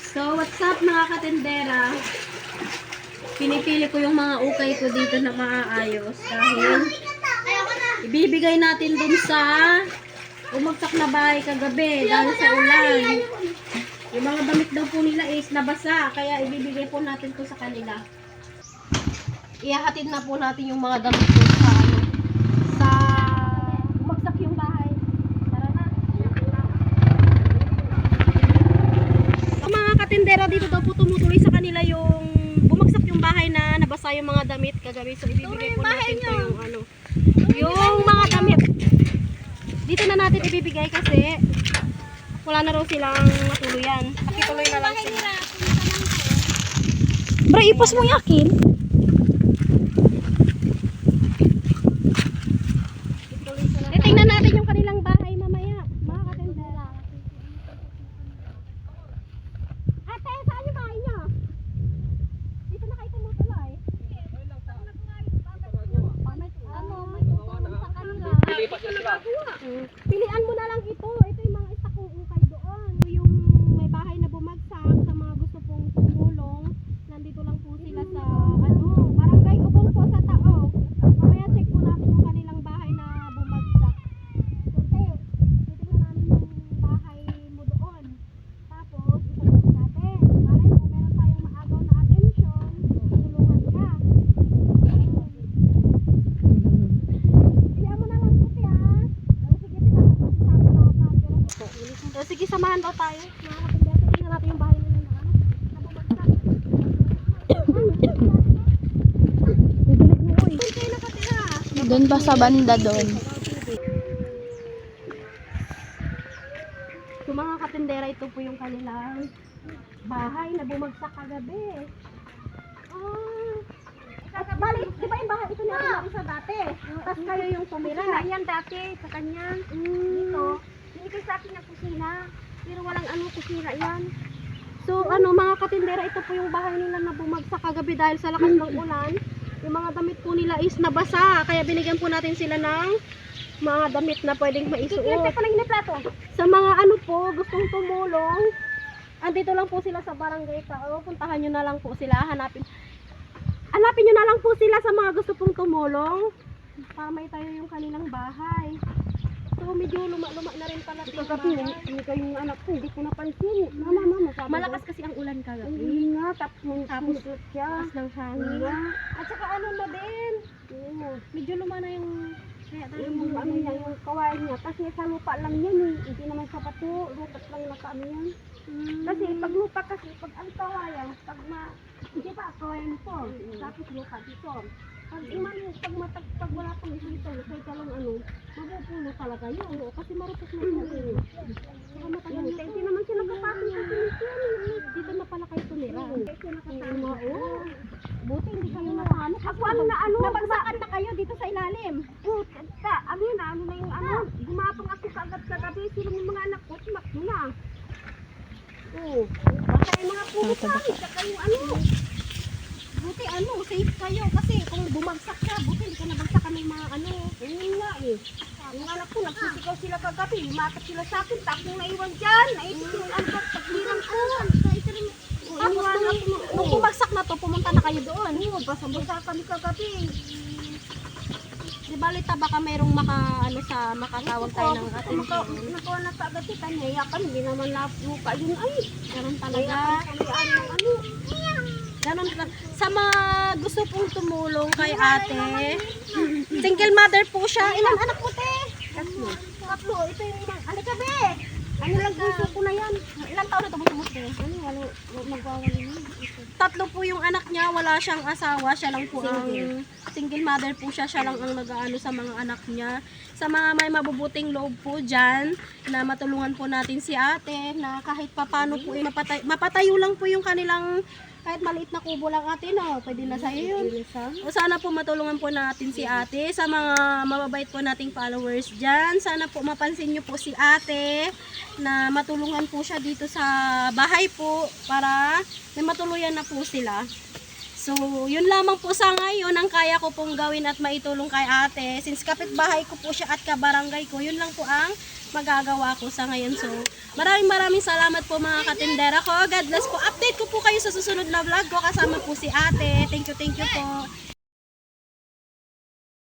So, what's up mga katendera? Pinipili ko yung mga ukay ko dito na maaayos dahil ibibigay natin dun sa umagsak na bahay kagabi dahil sa ulan. Yung mga damit daw po nila is nabasa, kaya ibibigay po natin to sa kanila. Ihahatid na po natin yung mga damit ko sa umagsak yung bahay. Tara na. Ang mga katendera dito daw po tumutuloy sa kanila yung bumagsak yung bahay na nabasa yung mga damit kagabi. So ibibigay po natin to yung mga damit. Dito na natin ibibigay kasi wala na raw silang matuluyan. Pakituloy na lang sila. Bro, ipos mo yakin? Tingnan natin yung kanilang bahay mamaya, mga katendera. Ate, saan yung bahay niyo? Dito na kayo tumutuloy. May tutulong sa kanila. Pilian mo na lang ito. Ito yung mga isa kong ukay doon. Yung may bahay na bumagsak sa mga gusto pong tumulong. Nandito lang po sila sa Barangay Ubong po sa Tao. Mamaya check po natin yung kanilang bahay na bumagsak. Kasi, titignan namin yung bahay mo doon. Tapos, ipagod natin. Malay mo, meron tayong maagaw na atensyon. Tulungan ka. Pilihan mo na lang puti ha. So, sige, samahan daw tayo. Mga kapindesa, tingnan natin yung bahay nila na bumagsak. Doon kayo nakatira. Doon ba sa banda doon? So, mga katindera, ito po yung kanilang bahay na bumagsak kagabi. Bali, di ba yung bahay ito na isa dati? Tapos kayo yung tumira. Yan dati sa kanya. Dito. Binigay sa akin ng kusina. Pero walang kusina yan. So, mga katindera, ito po yung bahay nila na bumagsak kagabi dahil sa lakas ng ulan. Yung mga damit po nila is nabasa. Kaya binigyan po natin sila ng mga damit na pwedeng maisuot. Kaya pa lang plato. Sa mga po, gustong tumulong, andito lang po sila sa Barangay Tao. Puntahan nyo na lang po sila. Hanapin nyo na lang po sila sa mga gusto pong tumulong. Para may tayo yung kanilang bahay. So, medyo luma-luma na rin pala. Kagabi, hindi kayong anak ko, hindi ko napansin. Mama, sabi Malakas kasi ang ulan kagabi. Hindi nga, tapos siya. Taas ng hangin. At saka na din. Medyo luma na yung... Kaya tayo Yung yung kawain niya. Kasi sa lupa lang yan eh. Hindi naman sa bato. Lupat lang nakaano yan. Kasi pag lupa kasi, pag ang kawayan, hindi pa kawayan ito. Tapos lupa dito. Pag wala pang dito, kaya talang mapupulo talaga yun. kasi marutos na yun. Saka matagal na Hindi naman sila kapasok sa sinisyan. dito na pala kayo tumira. Buti hindi kayo nakano. Ako Nabagsakan na kayo dito sa ilalim. na yung gumapang ako kaagad kagabi. Sila yung mga anak ko, sumakto na. Baka yung mga pumuntahan, saka yung Buti safe kayo kasi kung bumagsak ka, buti hindi ka nabagsakan ng mga Ayun nga eh. Yung anak ko, nagsisigaw sila kagabi. Lumakad sila sa akin, tapos naiwan dyan. Naisip yung paglilang ko. Tapos nung bumagsak na to, pumunta na kayo doon. Basa-basa kami kagabi. Di balita baka mayroong makatawag tayo ng ating Nakuha na kaagad si Tanya. Yakan, hindi naman lupa yun ay. ganun talaga. Ganun talaga. Sa mga gusto pong tumulong kay ate, single mother po siya. Ilang anak po te? Tatlo, ito yung alika be. Lang gusto ko na yan. Ilang taon na ito mo te? Tatlo po yung anak niya, wala siyang asawa, siya lang po ang single mother po siya lang ang nag-aano sa mga anak niya. Sa mga may mabubuting loob po dyan, na matulungan po natin si ate, na kahit papano po, mapatayo lang po yung kanilang, kahit maliit na kubo lang ate, no? Pwede na sa'yo yun. O sana po matulungan po natin si ate, sa mga mababait po nating followers dyan. Sana po mapansin nyo po si ate, na matulungan po siya dito sa bahay po, para may matuluyan na po sila. So, yun lamang po sa ngayon ang kaya ko pong gawin at maitulong kay ate. Since kapitbahay ko po siya at kabarangay ko, yun lang po ang magagawa ko sa ngayon. So, maraming salamat po mga katindera ko. God bless po. Update ko po kayo sa susunod na vlog ko. Kasama po si ate. Thank you po.